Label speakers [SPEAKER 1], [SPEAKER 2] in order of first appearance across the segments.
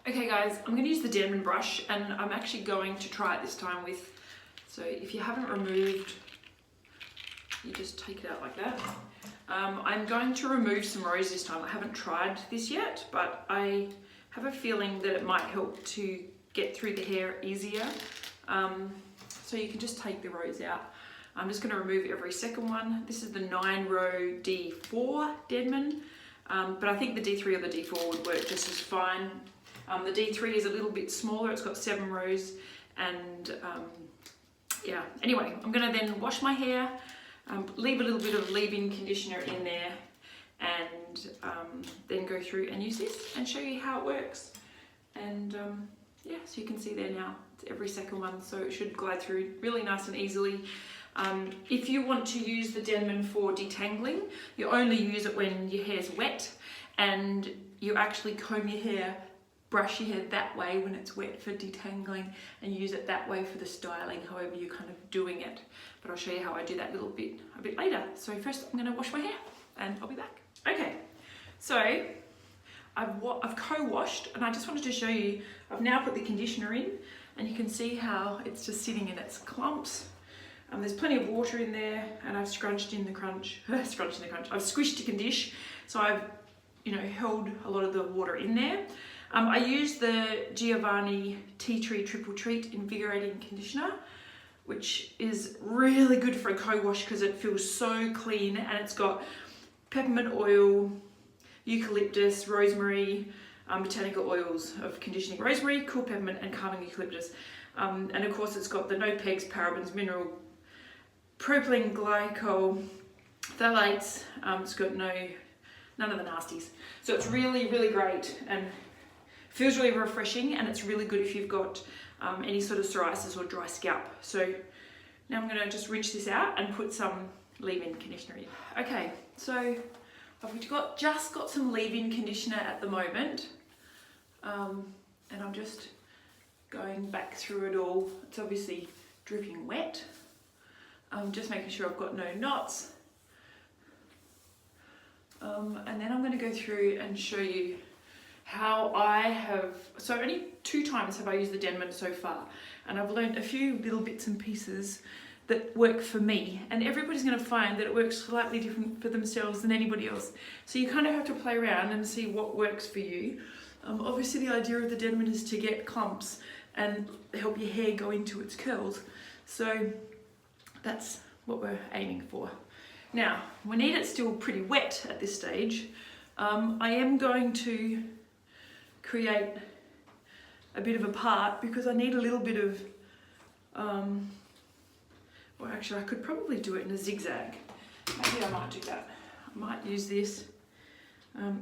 [SPEAKER 1] Okay guys, I'm going to use the Denman brush and I'm actually going to try it this time with, so if you haven't removed, you just take it out like that. I'm going to remove some rows this time. I haven't tried this yet, but I have a feeling that it might help to get through the hair easier. So you can just take the rows out. I'm just going to remove every second one. This is the 9-row D4 Denman, but I think the D3 or the D4 would work just as fine. The D3 is a little bit smaller, it's got 7 rows, and yeah, anyway, I'm going to then wash my hair, leave a little bit of leave-in conditioner in there, and then go through and use this and show you how it works. And yeah, so you can see there now, it's every second one, so it should glide through really nice and easily. If you want to use the Denman for detangling, you only use it when your hair's wet, and you actually comb your hair, brush your hair that way when it's wet for detangling, and use it that way for the styling, however you're kind of doing it. But I'll show you how I do that a bit later. So first I'm going to wash my hair and I'll be back. Okay, so I've co-washed, and I just wanted to show you, I've now put the conditioner in, and you can see how it's just sitting in its clumps. There's plenty of water in there, and I've scrunched in the crunch. I've squished the condish, so I've held a lot of the water in there. I use the Giovanni Tea Tree Triple Treat Invigorating Conditioner, which is really good for a co-wash because it feels so clean, and it's got peppermint oil, eucalyptus, rosemary, botanical oils of conditioning rosemary, cool peppermint, and calming eucalyptus. And of course it's got the no pegs, parabens, mineral, propylene glycol, phthalates. It's got none of the nasties. So it's really, really great and feels really refreshing, and it's really good if you've got any sort of psoriasis or dry scalp. So now I'm going to just rinse this out and put some leave-in conditioner in. Okay, so I've just got some leave-in conditioner at the moment, and I'm just going back through it all. It's obviously dripping wet. Just making sure I've got no knots. And then I'm going to go through and show you how I have, so only 2 times have I used the Denman so far, and I've learned a few little bits and pieces that work for me, and everybody's going to find that it works slightly different for themselves than anybody else. So you kind of have to play around and see what works for you. Obviously the idea of the Denman is to get clumps and help your hair go into its curls. So that's what we're aiming for. Now, we need it still pretty wet at this stage. I am going to create a bit of a part because I need a little bit of, well actually I could probably do it in a zigzag. Maybe I might do that. I might use this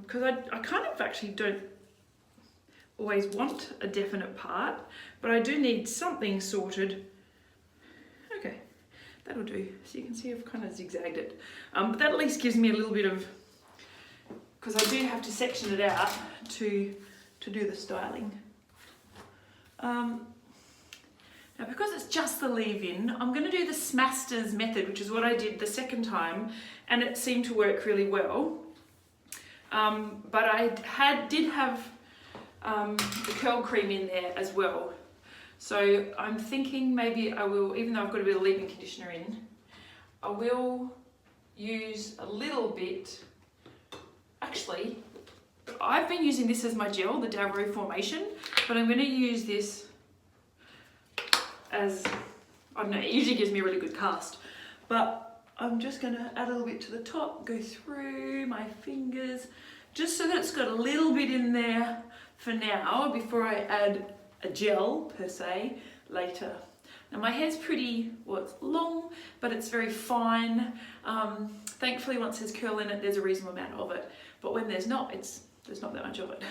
[SPEAKER 1] because I kind of actually don't always want a definite part, but I do need something sorted. Okay, that'll do. So you can see I've kind of zigzagged it. But that at least gives me a little bit of, because I do have to section it out to do the styling. Now because it's just the leave-in, I'm going to do the Smasters method, which is what I did the second time, and it seemed to work really well. But I did have the curl cream in there as well. So I'm thinking maybe I will, even though I've got a bit of leave-in conditioner in, I will use a little bit. Actually, I've been using this as my gel, the Davro Formation, but I'm going to use this as, I don't know, it usually gives me a really good cast, but I'm just going to add a little bit to the top, go through my fingers, just so that it's got a little bit in there for now, before I add a gel per se later. Now my hair's pretty, well it's long, but it's very fine. Thankfully once there's curl in it, there's a reasonable amount of it, but when there's not, there's not that much of it.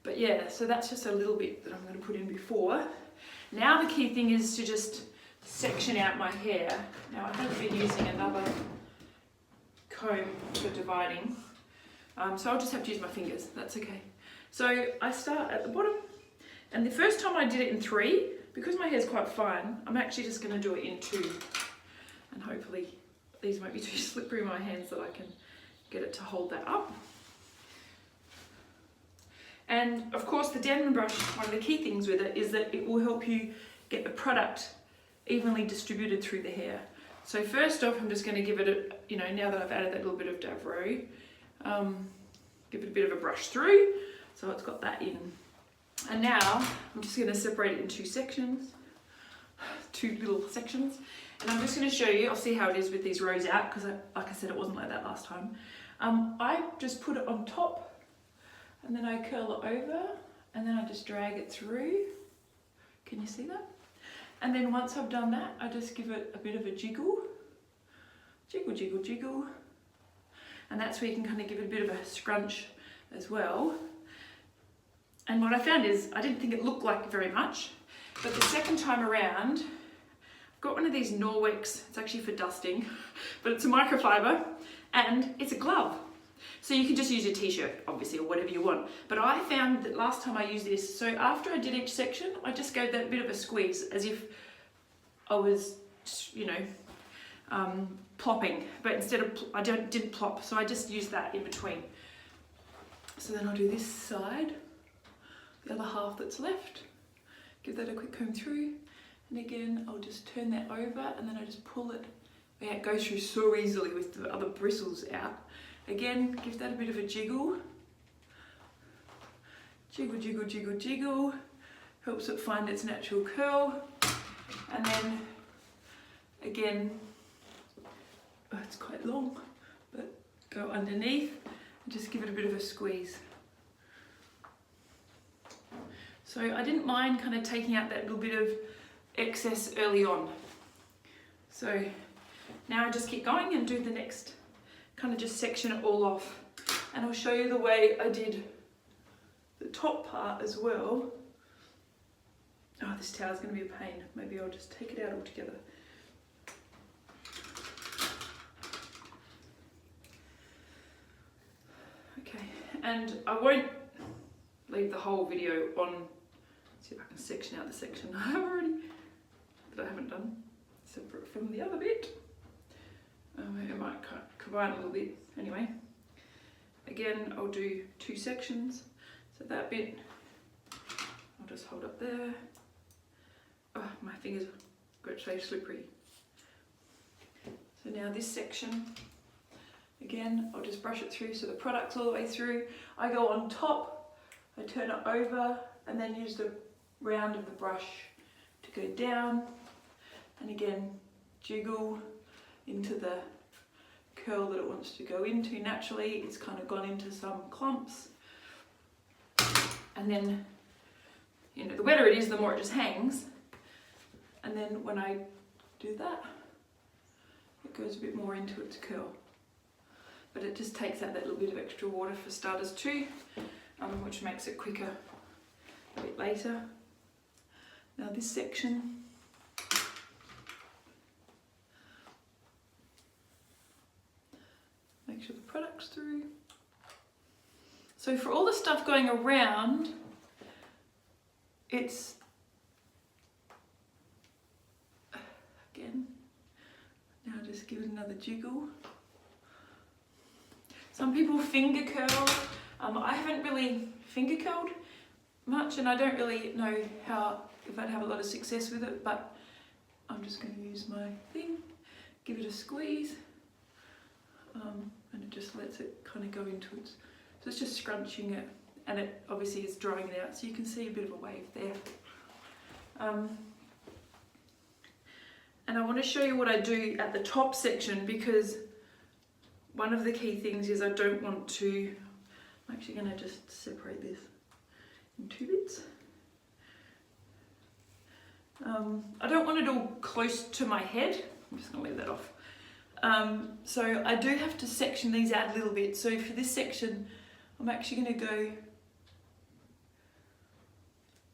[SPEAKER 1] But yeah, so that's just a little bit that I'm going to put in before. Now the key thing is to just section out my hair. Now I have been using another comb for dividing, so I'll just have to use my fingers, that's okay. So I start at the bottom, and the first time I did it in 3, because my hair's quite fine, I'm actually just going to do it in 2, and hopefully these won't be too slippery in my hands so I can get it to hold that up. And of course the Denman brush, one of the key things with it is that it will help you get the product evenly distributed through the hair. So first off, I'm just going to give it a, now that I've added that little bit of Davro, give it a bit of a brush through, so it's got that in. And now I'm just going to separate it in two little sections. And I'm just going to show you, I'll see how it is with these rows out, because like I said, it wasn't like that last time. I just put it on top, and then I curl it over, and then I just drag it through. Can you see that? And then once I've done that, I just give it a bit of a jiggle. Jiggle, jiggle, jiggle. And that's where you can kind of give it a bit of a scrunch as well. And what I found is, I didn't think it looked like very much, but the second time around, I've got one of these Norwex, it's actually for dusting, but it's a microfiber, and it's a glove. So you can just use your t-shirt, obviously, or whatever you want. But I found that last time I used this, so after I did each section, I just gave that bit of a squeeze, as if I was, plopping. But instead of, I didn't plop, so I just used that in between. So then I'll do this side, the other half that's left. Give that a quick comb through. And again, I'll just turn that over, and then I just pull it. Yeah, it goes through so easily with the other bristles out. Again, give that a bit of a jiggle. Jiggle, jiggle, jiggle, jiggle. Helps it find its natural curl. And then, again, it's quite long, but go underneath and just give it a bit of a squeeze. So I didn't mind kind of taking out that little bit of excess early on. So now I just keep going and do the next, kind of just section it all off. And I'll show you the way I did the top part as well. Oh, this towel's going to be a pain. Maybe I'll just take it out altogether. Okay, and I won't leave the whole video on. See if I can section out the section I have already, that I haven't done, separate from the other bit. I might combine a little bit. Anyway, again, I'll do two sections. So that bit, I'll just hold up there. Oh, my fingers got so slippery. So now this section, again, I'll just brush it through so the product's all the way through. I go on top, I turn it over, and then use the round of the brush to go down. And again, jiggle into the curl that it wants to go into naturally. It's kind of gone into some clumps. And then, the wetter it is, the more it just hangs. And then when I do that, it goes a bit more into its curl. But it just takes out that little bit of extra water for starters too, which makes it quicker a bit later. Now this section, make sure the product's through. So for all the stuff going around, it's, again, now just give it another jiggle. Some people finger curl. I haven't really finger curled much, and I don't really know if I'd have a lot of success with it, but I'm just going to use my thing, give it a squeeze, and it just lets it kind of go into its, so it's just scrunching it, and it obviously is drying it out, so you can see a bit of a wave there. And I want to show you what I do at the top section, because one of the key things is I don't want to, I'm actually going to just separate this in two bits. I don't want it all close to my head. I'm just going to leave that off. So I do have to section these out a little bit. So for this section, I'm actually going to go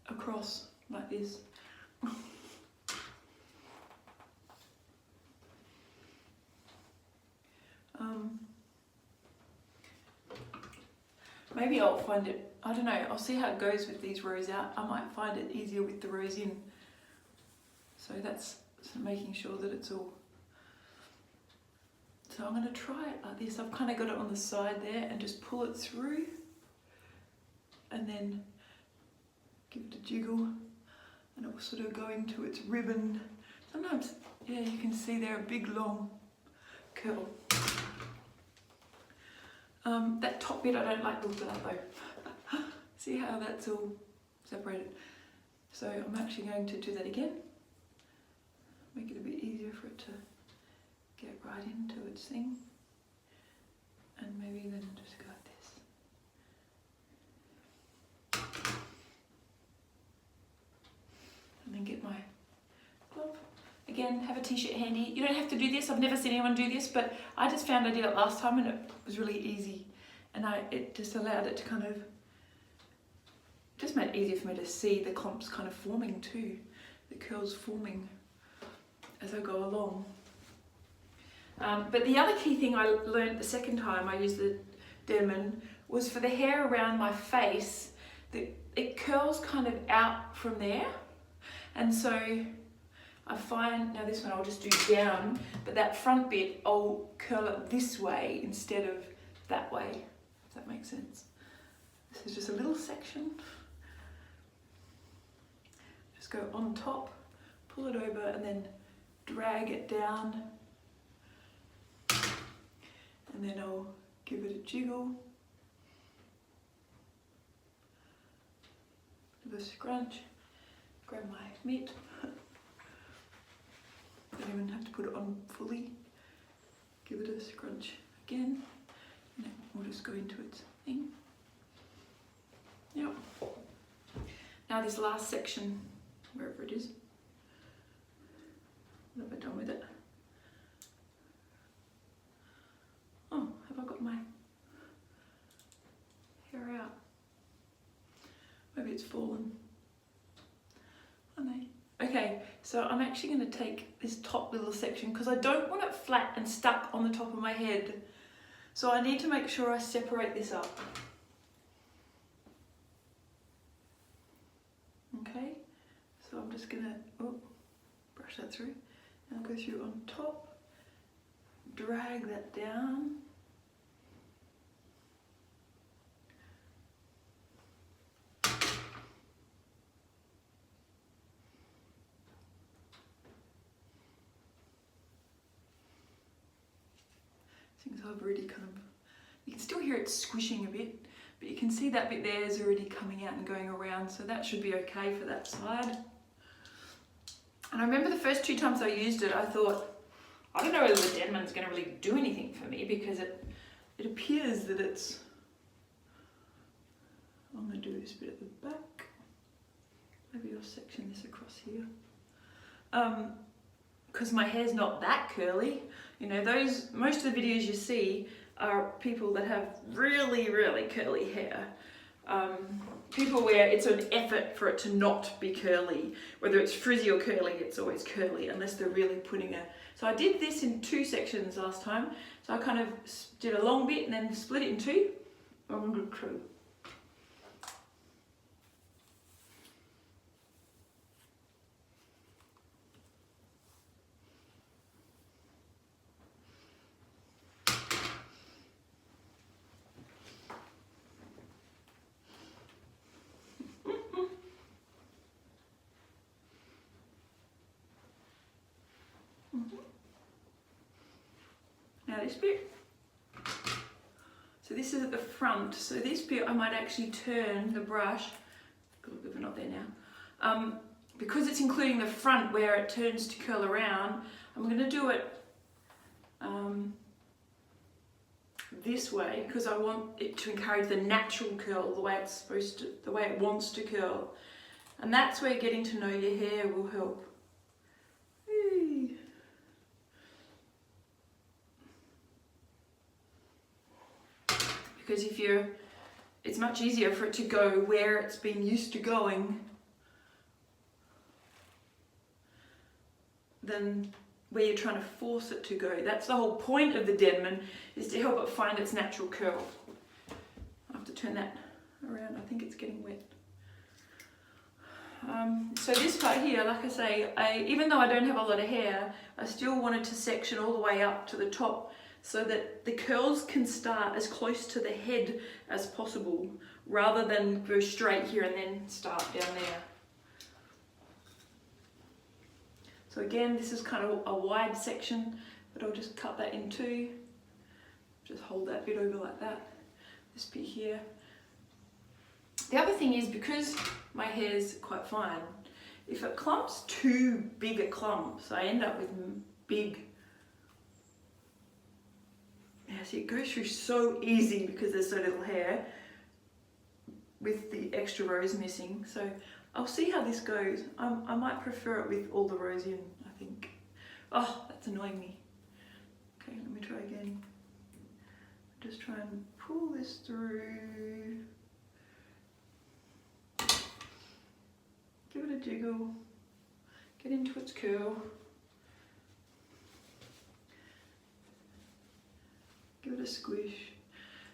[SPEAKER 1] across like this. Maybe I'll find it, I don't know, I'll see how it goes with these rows out. I might find it easier with the rows in. So that's making sure that it's all. So I'm going to try it like this. I've kind of got it on the side there and just pull it through. And then give it a jiggle, and it will sort of go into its ribbon. Sometimes, yeah, you can see there a big long curl. That top bit I don't like the look of that though. See how that's all separated? So I'm actually going to do that again. Make it a bit easier for it to get right into its thing. And maybe then just go like this. And then get my glove. Again, have a t-shirt handy. You don't have to do this. I've never seen anyone do this, but I just found I did it last time and it was really easy. And it just allowed it to kind of, just made it easier for me to see the clumps kind of forming too. The curls forming as I go along. But the other key thing I learned the second time I used the Denman was for the hair around my face, it curls kind of out from there. And so I find, now this one I'll just do down, but that front bit I'll curl it this way instead of that way, if that makes sense. This is just a little section. Just go on top, pull it over and then drag it down. And then I'll give it a jiggle, give it a scrunch, grab my mitt. Don't even have to put it on fully. Give it a scrunch again, and then we'll just go into its thing. Yep. Now this last section, wherever it is, what have I done with it? Oh, have I got my hair out? Maybe it's fallen. Oh no. Okay, so I'm actually going to take this top little section because I don't want it flat and stuck on the top of my head. So I need to make sure I separate this up. Okay, so I'm just going to brush that through and I'll go through on top, drag that down. I've already kind of, you can still hear it squishing a bit, but you can see that bit there is already coming out and going around, so that should be okay for that side. And I remember the first 2 times I used it, I thought, I don't know whether the Denman's going to really do anything for me because it appears that it's, I'm going to do this bit at the back, maybe I'll section this across here. Because my hair's not that curly. You know, most of the videos you see are people that have really, really curly hair. People where it's an effort for it to not be curly. Whether it's frizzy or curly, it's always curly unless they're really putting So I did this in 2 sections last time. So I kind of did a long bit and then split it in 2. I'm going to curl. Now this bit, so this is at the front, so this bit I might actually turn the brush, we're not there now, because it's including the front where it turns to curl around, I'm going to do it this way because I want it to encourage the natural curl, the way it's supposed to, the way it wants to curl, and that's where getting to know your hair will help. Because it's much easier for it to go where it's been used to going than where you're trying to force it to go. That's the whole point of the Denman, is to help it find its natural curl. I have to turn that around, I think it's getting wet. So this part here, like I say, even though I don't have a lot of hair, I still wanted to section all the way up to the top so that the curls can start as close to the head as possible rather than go straight here and then start down there. So again, this is kind of a wide section, but I'll just cut that in two. Just hold that bit over like that, this bit here. The other thing is, because my hair's quite fine, if it clumps too big a clumps, I end up with big. Yeah, see, it goes through so easy because there's so little hair with the extra rows missing. So I'll see how this goes. I might prefer it with all the rows in, I think. Oh, that's annoying me. Okay, let me try again. Just try and pull this through. Give it a jiggle. Get into its curl. Give it a squish.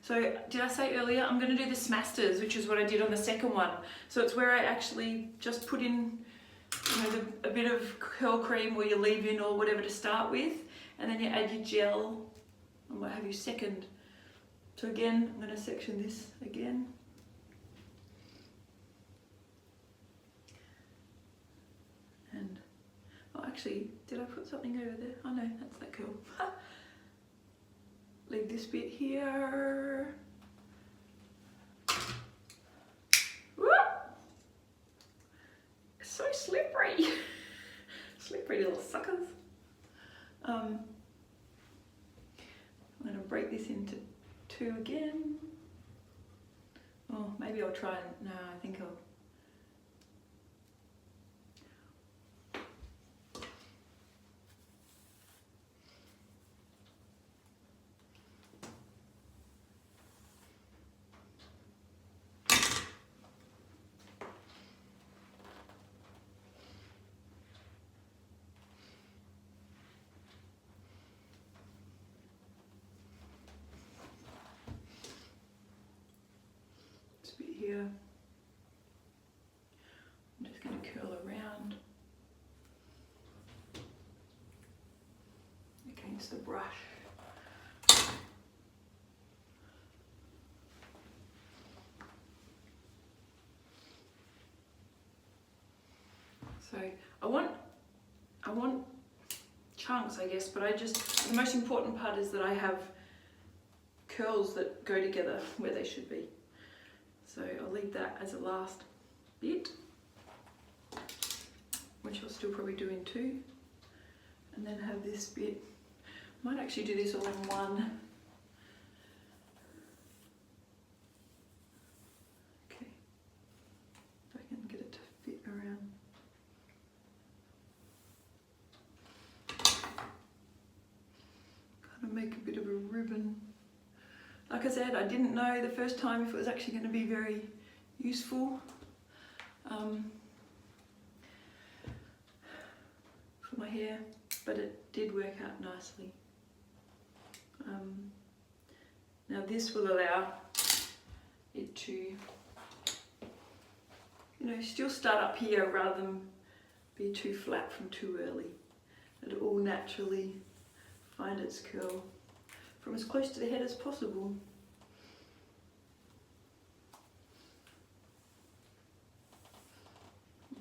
[SPEAKER 1] So did I say earlier, I'm going to do the Smasters, which is what I did on the second one. So it's where I actually just put in, you know, a bit of curl cream or your leave-in or whatever to start with, and then you add your gel and what have you second. So again, I'm going to section this again. And, oh actually, did I put something over there? Oh no, that's that curl. Leave this bit here. Whoop! It's so slippery. Slippery little suckers. I'm going to break this into two again. Oh, maybe I'll try and, no, I think I'll. Here. I'm just going to curl around against the brush. So I want chunks, I guess, but the most important part is that I have curls that go together where they should be. So I'll leave that as a last bit, which I'll still probably do in two, and then have this bit. Might actually do this all in one. Okay, if I can get it to fit around. Kind of make a bit of a ribbon. Like I said, I didn't know the first time if it was actually going to be very useful for my hair, but it did work out nicely. Now this will allow it to, you know, still start up here rather than be too flat from too early. It'll all naturally find its curl from as close to the head as possible.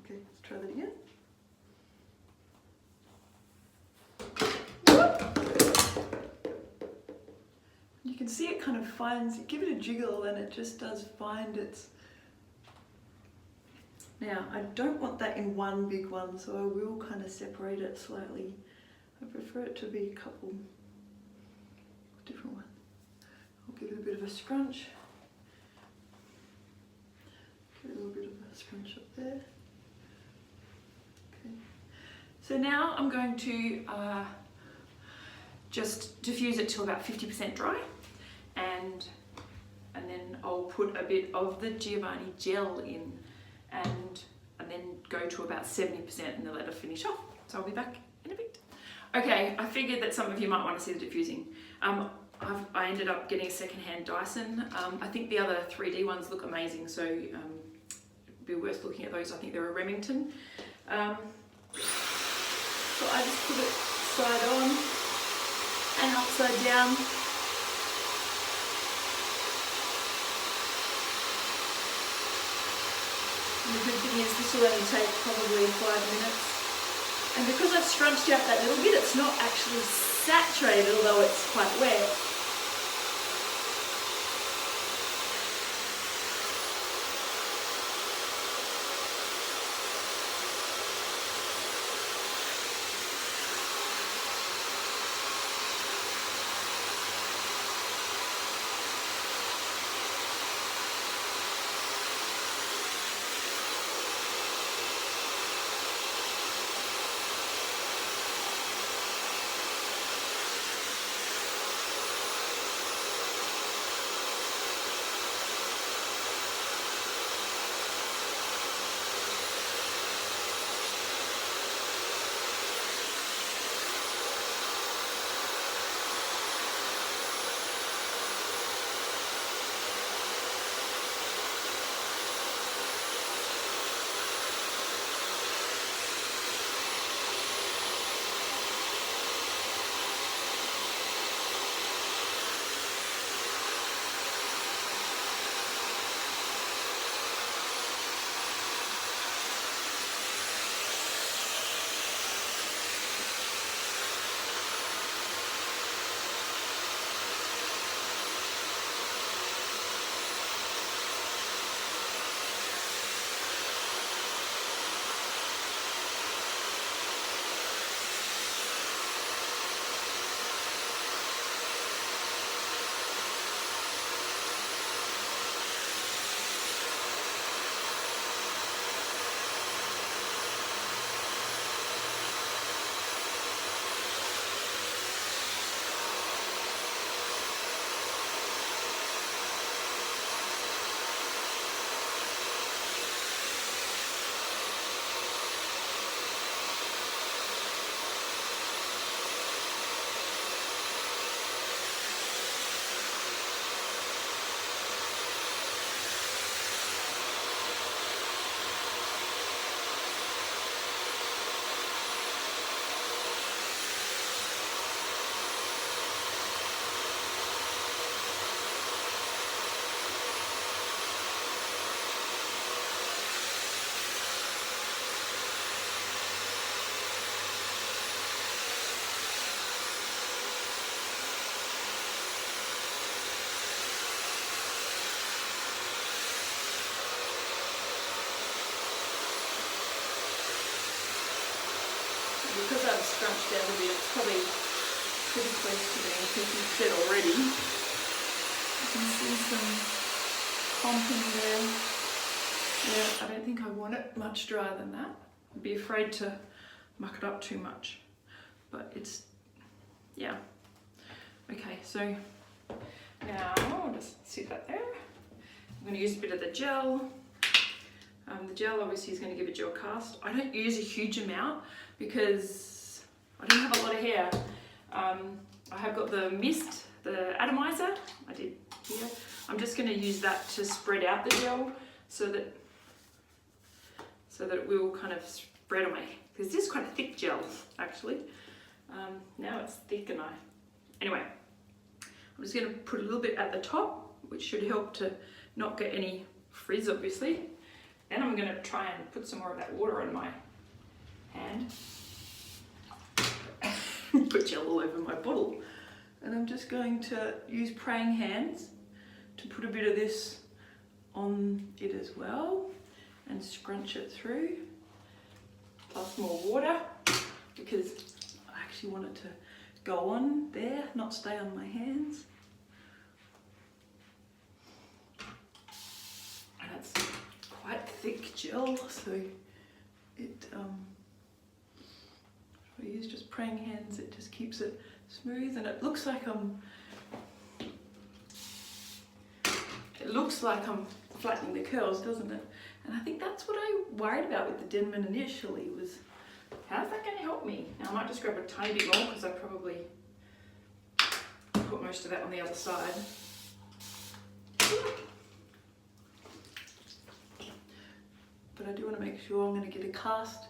[SPEAKER 1] Okay, let's try that again. You can see it kind of finds, give it a jiggle and it just does find its. Now, I don't want that in one big one, so I will kind of separate it slightly. I prefer it to be a couple different one. I'll give it a bit of a scrunch. Get a little bit of a scrunch up there. Okay. So now I'm going to just diffuse it to about 50% dry, and then I'll put a bit of the Giovanni gel in, and then go to about 70% and then let it finish off. So I'll be back in a bit. Okay, I figured that some of you might want to see the diffusing. I ended up getting a secondhand Dyson. I think the other 3D ones look amazing, so it'd be worth looking at those. I think they're a Remington. So I just put it side on. and upside down. And the good thing is this will only take probably 5 minutes. And because I've scrunched out that little bit, it's not actually saturated, although it's quite wet. Because I've scrunched down a bit, it's probably pretty close to being 50% already. You can see some clumping there. Yeah, I don't think I want it much drier than that. I'd be afraid to muck it up too much. But it's, yeah. Okay, so now I'll just sit that there. I'm going to use a bit of the gel. The gel obviously is going to give a gel cast. I don't use a huge amount because I don't have a lot of hair. I have got the mist, the atomizer, I did here. I'm just going to use that to spread out the gel so that it will kind of spread on my hair. Because this is quite a thick gel actually. Now it's thick and anyway, I'm just going to put a little bit at the top, which should help to not get any frizz obviously. Then I'm going to try and put some more of that water on my hand. Put gel all over my bottle. And I'm just going to use praying hands to put a bit of this on it as well and scrunch it through. Plus more water because I actually want it to go on there, not stay on my hands. And it's quite thick gel, so it if I use just praying hands, it just keeps it smooth, and it looks like I'm flattening the curls, doesn't it? And I think that's what I worried about with the Denman initially, was how's that going to help me? Now I might just grab a tiny bit more because I probably put most of that on the other side. But I do want to make sure I'm going to get a cast,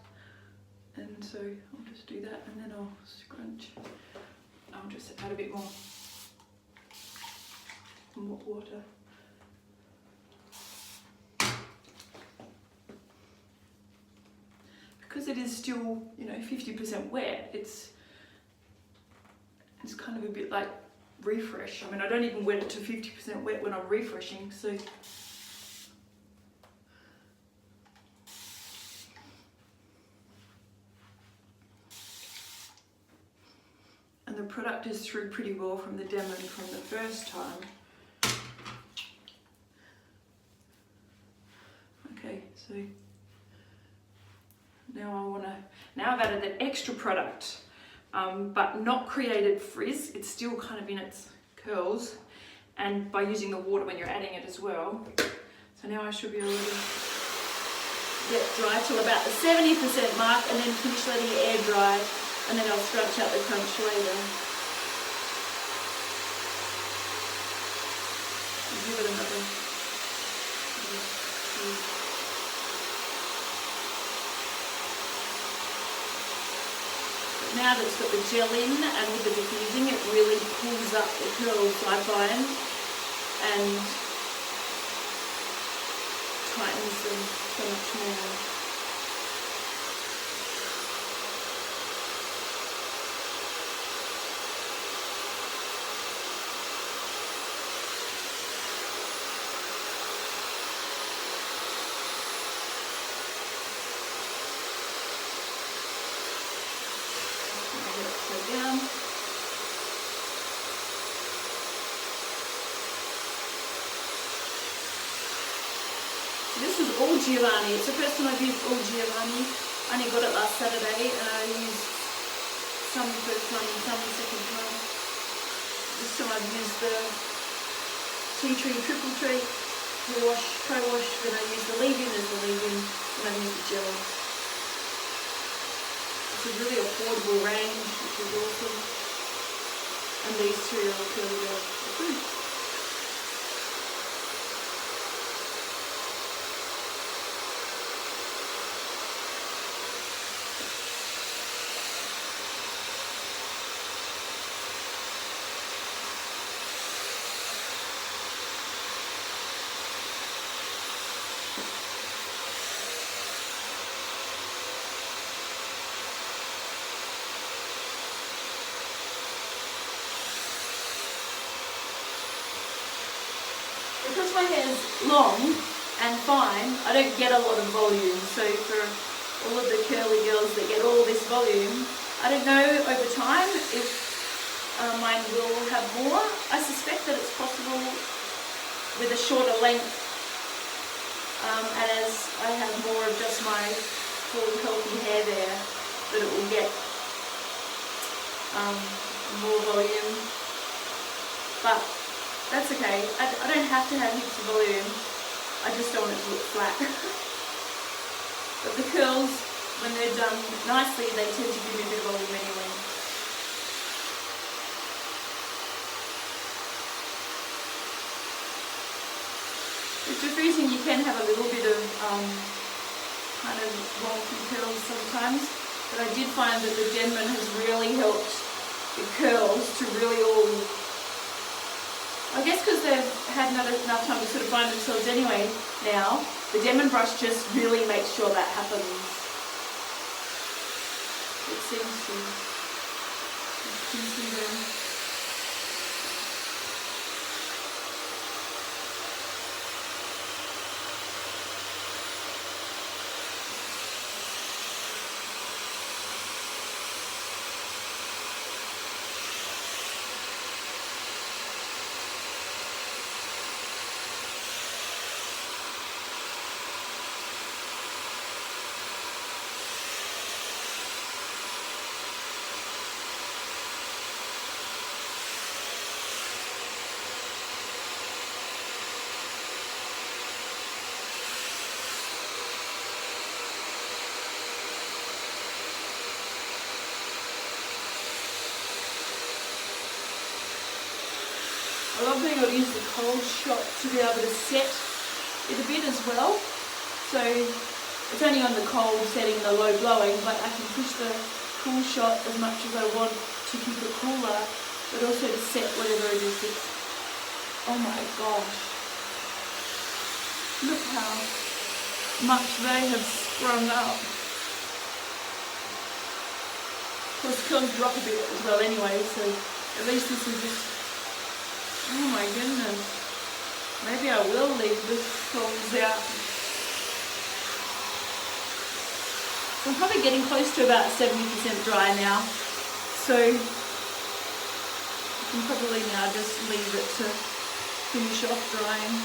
[SPEAKER 1] and so I'll just do that and then I'll scrunch. I'll just add a bit more water. Because it is still, 50% wet, it's kind of a bit like refresh. I mean, I don't even wet it to 50% wet when I'm refreshing, so. And the product is through pretty well from the Denman from the first time. Okay, so now I've added that extra product, but not created frizz. It's still kind of in its curls, and by using the water when you're adding it as well. So now I should be able to get dry till about the 70% mark, and then finish letting it air dry, and then I'll scrunch out the crunch later. And give it another. Now that it's got the gel in and with the diffusing, it really pulls up the curls, I find, and tightens them so much more. Down. This is all Giovanni. It's the first time I've used all Giovanni. I only got it last Saturday, and I used some the first time and some the second time. This time I've used the tea tree, triple tree, co-wash, then I used the leave-in as the leave-in, and I've used the gel. It's a really affordable range, which is awesome. And these two are really good. Because my hair is long and fine, I don't get a lot of volume. So for all of the curly girls that get all this volume, I don't know over time if mine will have more. I suspect that it's possible with a shorter length, and as I have more of just my full healthy hair there, that it will get more volume. But that's okay. I don't have to have heaps of volume. I just don't want it to look flat. But the curls, when they're done nicely, they tend to give me a bit of volume anyway. With diffusing, you can have a little bit of kind of wonky curls sometimes, but I did find that the Denman has really helped the curls to really all, I guess because they've had not enough time to sort of find themselves anyway now, the Denman brush just really makes sure that happens. It seems to. You can see them. I love being able to use the cold shot to be able to set it a bit as well. So it's only on the cold setting, the low blowing, but I can push the cool shot as much as I want to keep it cooler but also to set whatever it is that's, oh my gosh, look how much they have sprung up. Of course, curls drop a bit as well anyway, so at least this is just, oh my goodness, maybe I will leave the curls out. So I'm probably getting close to about 70% dry now, so I can probably now just leave it to finish off drying.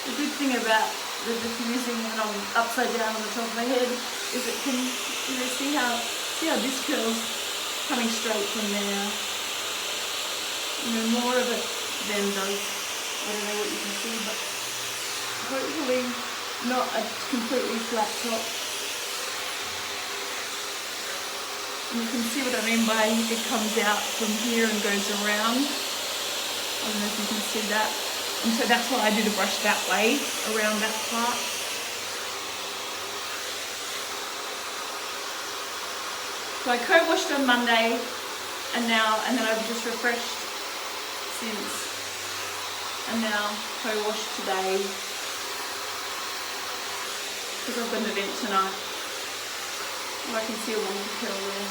[SPEAKER 1] The good thing about the diffusing when I'm upside down on the top of my head is it can, you know, see how this curl's coming straight from there. You know, more of it than does, I don't know what you can see, but hopefully not a completely flat top. And you can see what I mean by it comes out from here and goes around. I don't know if you can see that. And so that's why I do the brush that way, around that part. So I co-washed on Monday and then I've just refreshed since. And now co-washed today because I've got an event tonight. Oh, I can see a wonky curl there.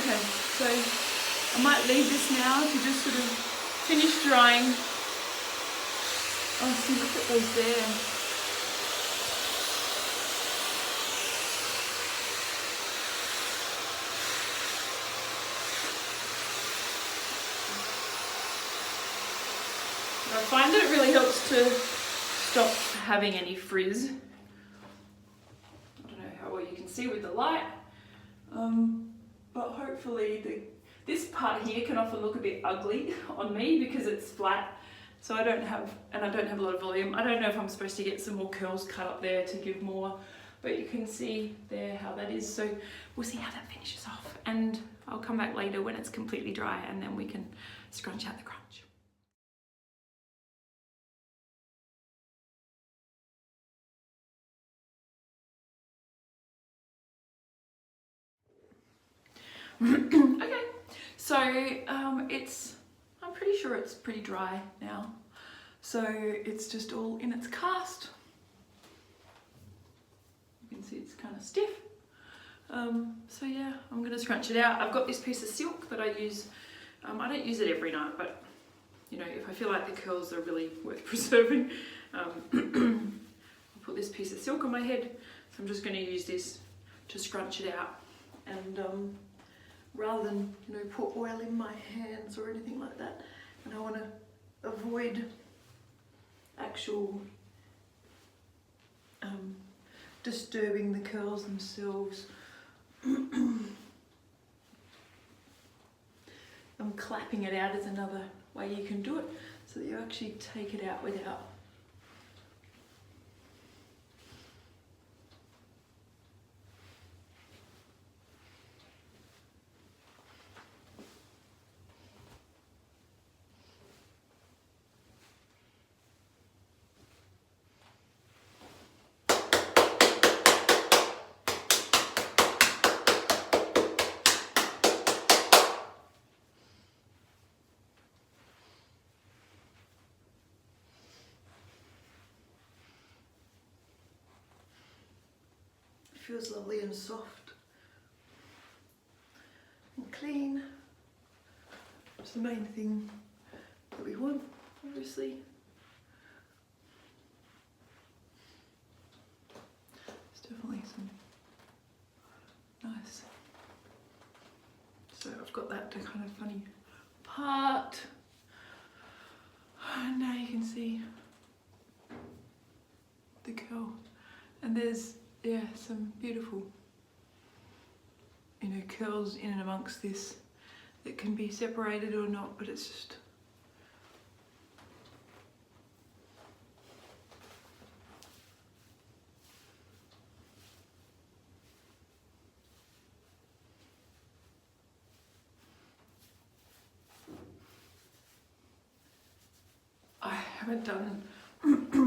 [SPEAKER 1] Okay, so I might leave this now to just sort of finish drying. Oh, see, look at those there. I find that it really helps to stop having any frizz. I don't know how well you can see with the light, but hopefully this part here can often look a bit ugly on me because it's flat, so I don't have a lot of volume. I don't know if I'm supposed to get some more curls cut up there to give more, but you can see there how that is. So we'll see how that finishes off, and I'll come back later when it's completely dry and then we can scrunch out the crunch. Okay, so I'm pretty sure it's pretty dry now. So it's just all in its cast. You can see it's kind of stiff. So yeah, I'm gonna scrunch it out. I've got this piece of silk that I use. I don't use it every night, but you know, if I feel like the curls are really worth preserving, I'll put this piece of silk on my head. So I'm just gonna use this to scrunch it out. And rather than, you know, put oil in my hands or anything like that, and I want to avoid actual disturbing the curls themselves. I'm clapping it out as another way you can do it, so that you actually take it out without. Feels lovely and soft and clean. It's the main thing that we want, obviously. It's definitely some nice. So I've got that kind of funny part. And now you can see the curl. And there's, yeah, some beautiful, you know, curls in and amongst this that can be separated or not, but it's just I haven't done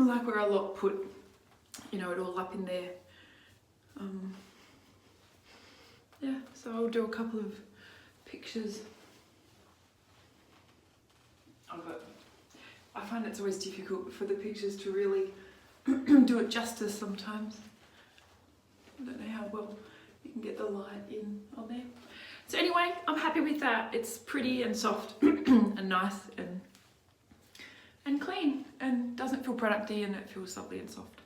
[SPEAKER 1] like where a lot put, you know, it all up in there. yeah, so I'll do a couple of pictures of it. I find it's always difficult for the pictures to really do it justice sometimes. I don't know how well you can get the light in on there. So anyway, I'm happy with that. It's pretty and soft and nice and clean and doesn't feel producty, and it feels lovely and soft.